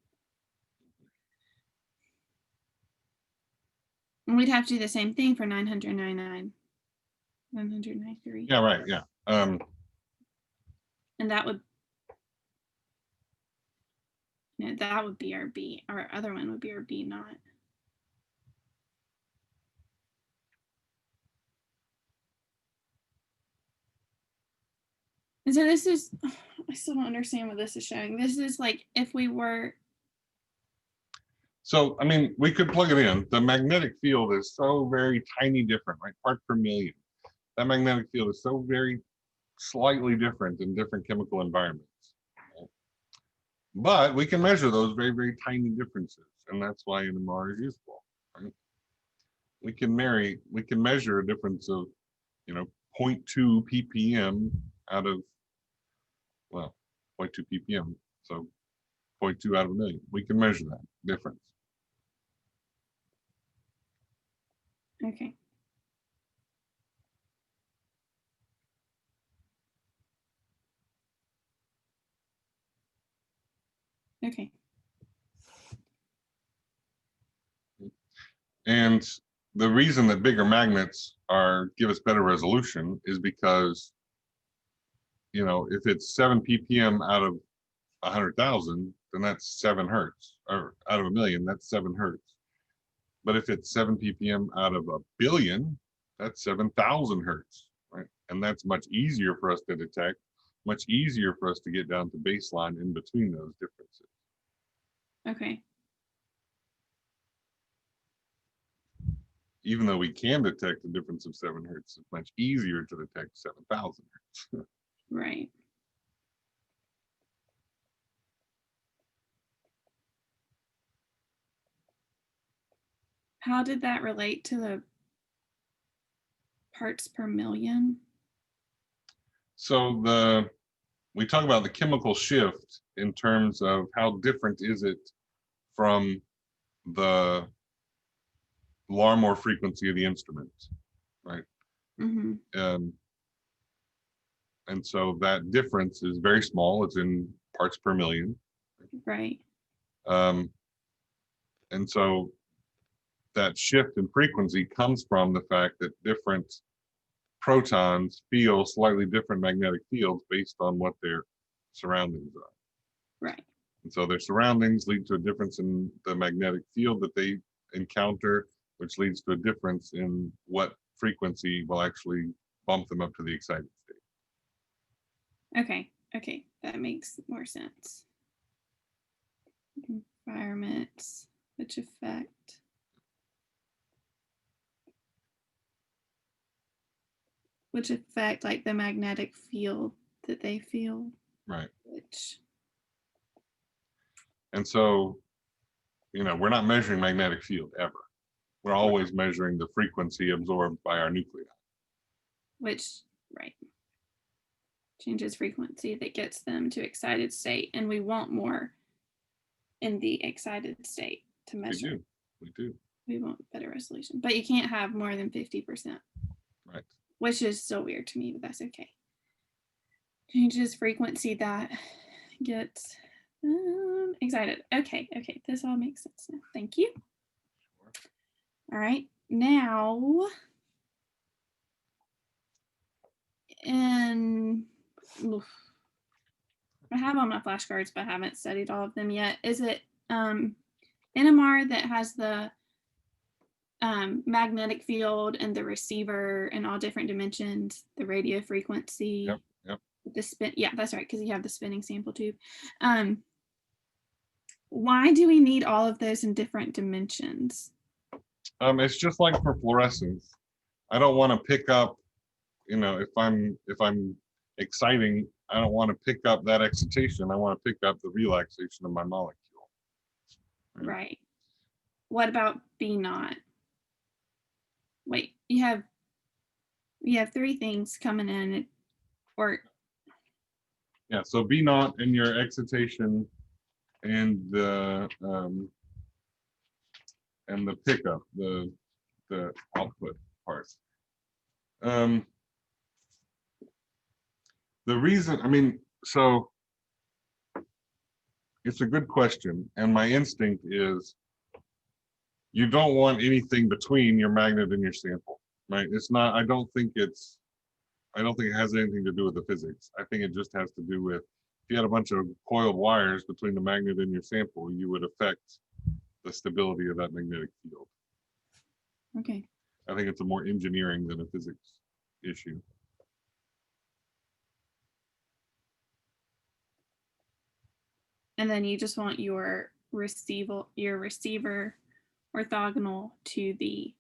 And we'd have to do the same thing for 999, 993. Yeah, right, yeah. And that would, that would be our B. Our other one would be our B naught. And so this is, I still don't understand what this is showing. This is like if we were, So, I mean, we could plug it in. The magnetic field is so very tiny different, right? Part per million. That magnetic field is so very slightly different in different chemical environments. But we can measure those very, very tiny differences, and that's why NMR is useful, right? We can measure a difference of, 0.2 ppm out of, well, 0.2 ppm, so 0.2 out of a million. We can measure that difference. okay. Okay. And the reason that bigger magnets give us better resolution is because, if it's 7 ppm out of 100,000, then that's 7 hertz, or out of a million, that's 7 hertz. But if it's 7 ppm out of a billion, that's 7,000 hertz, right? And that's much easier for us to detect, much easier for us to get down to baseline in between those differences. Okay. Even though we can detect a difference of 7 hertz, it's much easier to detect 7,000 hertz. Right. How did that relate to the parts per million? So we talk about the chemical shift in terms of how different is it from the Larmor frequency of the instrument, right? Mm-hmm. And so that difference is very small. It's in parts per million. Right. And so that shift in frequency comes from the fact that different protons feel slightly different magnetic fields based on what their surroundings are. Right. And so their surroundings lead to a difference in the magnetic field that they encounter, which leads to a difference in what frequency will actually bump them up to the excited state. Okay. Okay. That makes more sense. Environments, which affect. Which affect like the magnetic field that they feel. Right. Which. And so, we're not measuring magnetic field ever. We're always measuring the frequency absorbed by our nuclei. Which, right. Changes frequency that gets them to excited state. And we want more in the excited state to measure. We do. We want better resolution. But you can't have more than 50%. Right. Which is still weird to me, but that's okay. Changes frequency that gets excited. Okay. This all makes sense now. Thank you. All right. Now, I have all my flashcards, but I haven't studied all of them yet. Is it NMR that has the magnetic field and the receiver in all different dimensions, the radio frequency? Yep. The spin, yeah, that's right, because you have the spinning sample tube. Why do we need all of those in different dimensions? It's just like for fluorescence. I don't want to pick up, if I'm exciting, I don't want to pick up that excitation. I want to pick up the relaxation of my molecule. Right. What about B naught? Wait, you have three things coming in, or Yeah, so B naught and your excitation and the pickup, the output parts. The reason, so it's a good question, and my instinct is you don't want anything between your magnet and your sample, right? It's not, I don't think it has anything to do with the physics. I think it just has to do with, if you had a bunch of coiled wires between the magnet and your sample, you would affect the stability of that magnetic field. okay. I think it's a more engineering than a physics issue. And then you just want your receiver orthogonal to the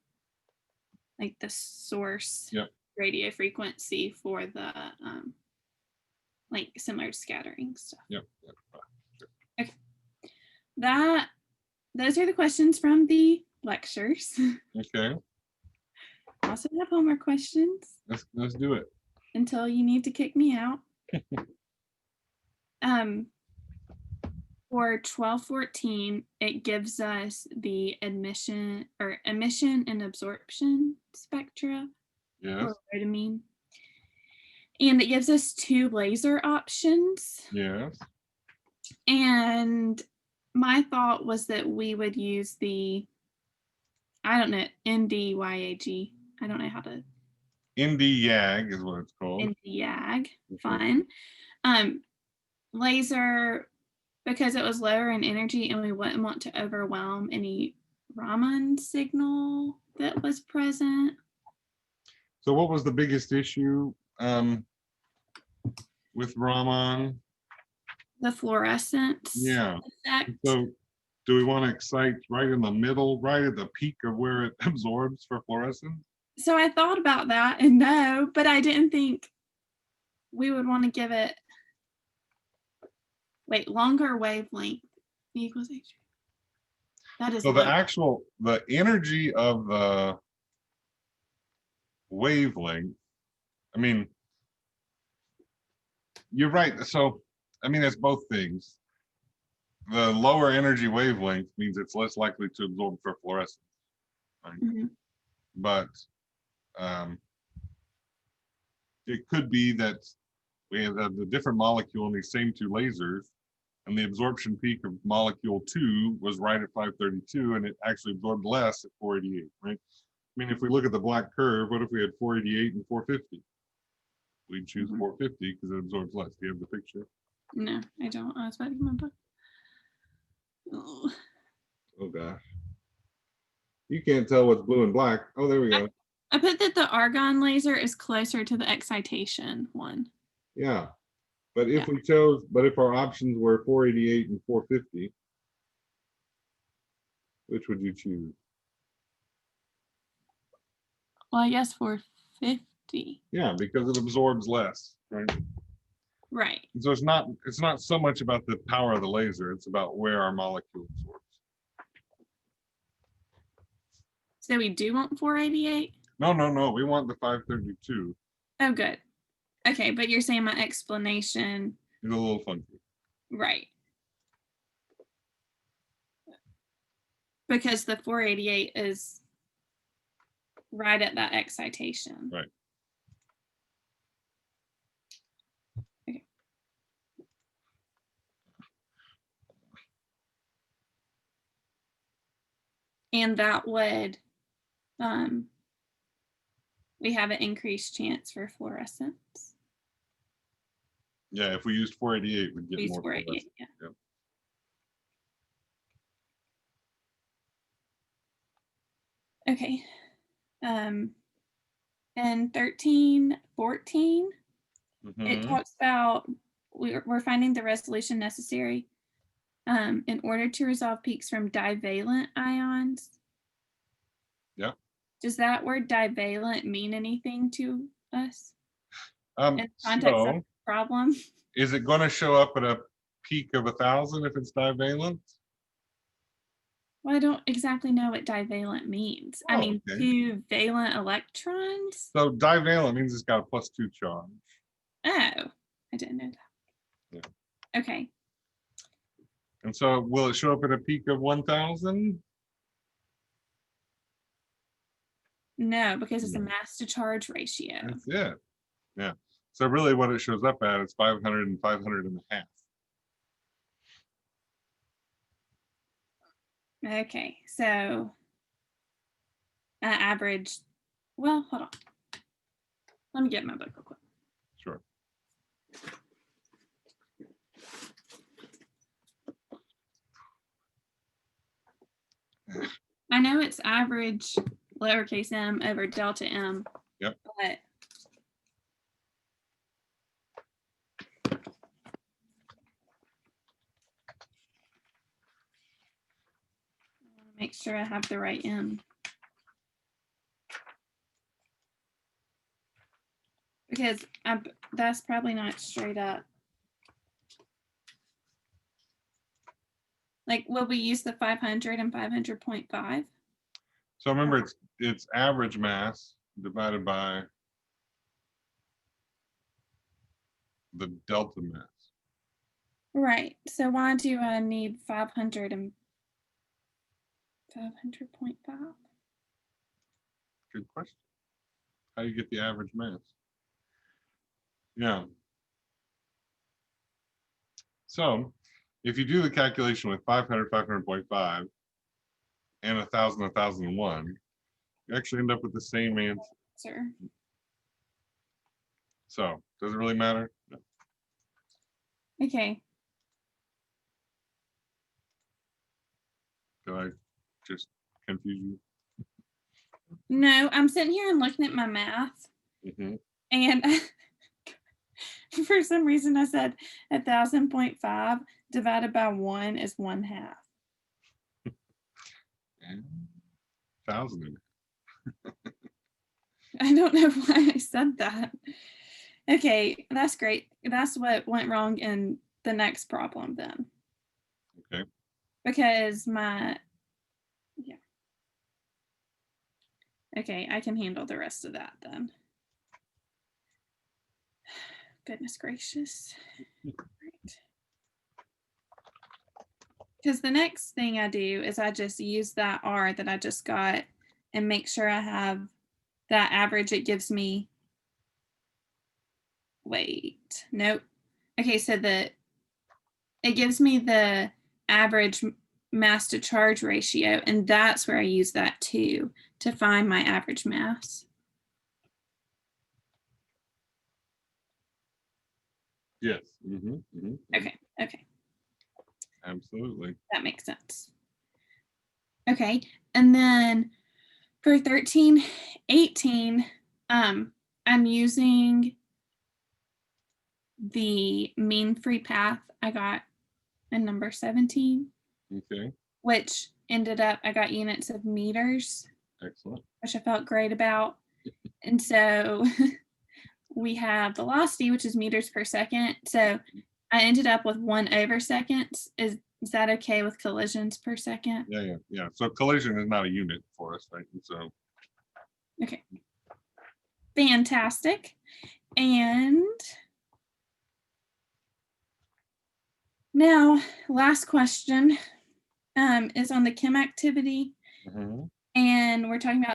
source radio frequency for the similar to scattering stuff. Yep. Okay. Those are the questions from the lectures. Okay. I also have homework questions Let's do it. until you need to kick me out. For 1214, it gives us the emission and absorption spectra. Yes. Or rhodamine. And it gives us two laser options. Yes. And my thought was that we would use the, I don't know, NDYAG. I don't know how to. ND-YAG is what it's called. ND-YAG, fine. Laser, because it was lower in energy and we wouldn't want to overwhelm any Raman signal that was present. So what was the biggest issue with Raman? The fluorescence effect. So do we want to excite right in the middle, right at the peak of where it absorbs for fluorescence? So I thought about that and no, but I didn't think we would want to give it, longer wavelength equals H. That is So low. the energy of the wavelength, you're right. So, it's both things. The lower energy wavelength means it's less likely to absorb for fluorescence, right? Mhm. But it could be that we have the different molecule in these same two lasers, and the absorption peak of molecule 2 was right at 532, and it actually absorbed less at 488, right? If we look at the black curve, what if we had 488 and 450? We'd choose 450 because it absorbs less. Do you have the picture? No, I don't. I was about to get my book. Oh. Oh gosh. You can't tell what's blue and black. Oh, there we go. I put that the argon laser is closer to the excitation one. Yeah. But if Yeah. if our options were 488 and 450, which would you choose? Well, I guess 450. Yeah, because it absorbs less, right? Right. And so it's not so much about the power of the laser, it's about where our molecule absorbs. So we do want 488? No, we want the 532. Oh, good. Okay, but you're saying my explanation, It's a little funky. right. Because the 488 is right at that excitation. Right. Okay. And that would, we have an increased chance for fluorescence. Yeah, if we used 488, we'd get Use more 488, fluorescence. yeah. Yep. Okay. And 1314, it Mhm. talks about we're finding the resolution necessary in order to resolve peaks from divalent ions. Yeah. Does that word divalent mean anything to us in context of So the problem? is it going to show up at a peak of 1,000 if it's divalent? Well, I don't exactly know what divalent means. I Oh, mean, okay. 2 valent electrons. So divalent means it's got a +2 charge. Oh, I didn't know that. Yeah. Okay. And so will it show up at a peak of 1,000? No, because it's a No. mass to charge ratio. That's it. Yeah. So really what it shows up at is 500 and 500 and a half. Okay, so average, well, hold on. Let me get my book real quick. Sure. I know it's average lowercase m over delta m. Yep. But I want to make sure I have the right m. Because that's probably not straight up. Like, will we use the 500 and 500.5? So remember it's average mass divided by the delta mass. Right. So why do I need 500 and 500.5? Good question. How do you get the average mass? Yeah. So if you do the calculation with 500, 500.5 and 1,000, 1,001, you actually end up with the same answer. Sir. So does it really matter? No. Okay. Did I just confuse you? No, I'm sitting here and looking at my math, Mhm. and for some reason I said 1,000.5 divided by 1 is 1/2. And 1,000. I don't know why I said that. Okay, that's great. That's what went wrong in the next problem then. Okay. Because yeah. Okay, I can handle the rest of that then. Goodness gracious. Right. Because the next thing I do is I just use that R that I just got and make sure I have that average it gives me. Wait, nope. Okay, so it gives me the average mass to charge ratio, and that's where I use that 2 to find my average mass. Yes. Mhm, mhm, mhm. Okay, okay. Absolutely. That makes sense. Okay, and then for 1318, I'm using the mean free path I got in number 17, Okay. which ended up, I got units of meters, Excellent. which I felt great about. And so we have velocity, which is meters per second. So I ended up with 1/seconds. Is that okay with collisions per second? Yeah. So collision is not a unit for us, right? And so Okay. Fantastic. And now, last question is on the chem activity. mhm. And we're talking about